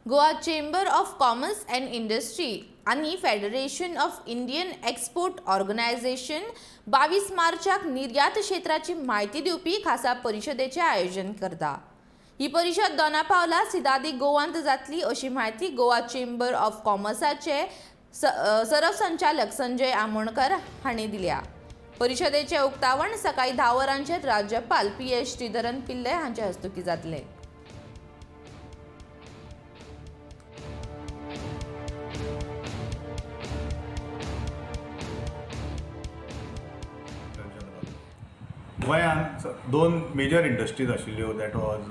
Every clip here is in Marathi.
Goa chamber of commerce and industry आणि federation of Indian export organisation 22 मार्चाक निर्यात क्षेत्राची माहिती दिवपी खासा परिशदेचे आयोजन करता। ही परिषद दोनापावला सिदादी गोवांत जातली अशी माहिती गोवा चेंबर ऑफ कॉमर्साचे सरसंचालक संजय आमोणकर हांणी दिल्या। परिशदेचे उक्तावण सकाळी 10 वरांचेर राज्यपाल पी.एस. श्रीधरन पिल्ले हांचे हस्तुकी जातले। गोंयांत दोन मेजर इंडस्ट्रीज आशिल्ल्यो, दॅट वॉज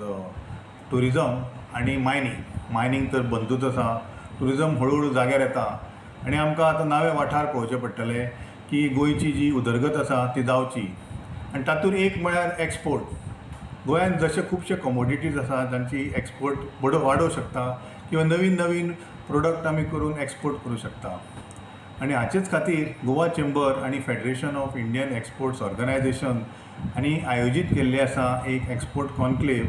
टुरिजम आनी मायनींग तर बंदूच आसा। टुरिजम हळू जाग्यार येता आनी आमकां आतां नवे वाठार पळोवचे पडटले की गोंयची जी उदरगत आसा ती जावची। आनी तातूंत एक म्हळ्यार एक्सपोर्ट। गोंयांत जशे खुबशे कमोडिटीज आसा जांची एक्सपोर्ट वाडोवंक शकता किंवा नवीन नवीन प्रोडक्ट आमी करून एक्सपोर्ट करूं शकता। आनी हाचेच खातीर गोवा चेंबर आनी federation of Indian exports organisation हांणी आयोजीत केल्ली आसा एक एक्सपोर्ट कॉन्क्लेव,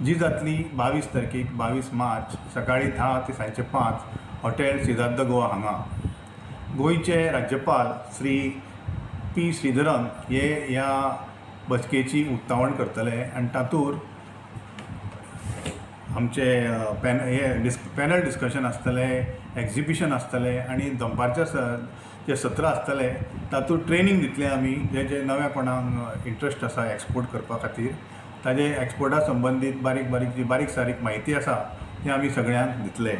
जी जातली 22 तारखेक 22 मार्च सकाळी 10 ते सांजचे 5 हॉटेल सिद्धार्थ गोवा हांगा। गोंयचे राज्यपाल श्री पी. श्रीधरन हे ह्या बसकेची उक्तावण करतले आनी तातूंत आमचे पॅनल डिस्कशन आसतले, एक्झिबिशन आसतले आनी दनपारचे जे सत्र आसतले तातूंत ट्रेनिंग दितले आमी जे नव्या कोणाक इंट्रस्ट आसा एक्सपोर्ट करपा खातीर। ताजे एक्सपोर्टा संबंदीत बारीक सारीक म्हायती आसा ती आमी सगळ्यांक दितले।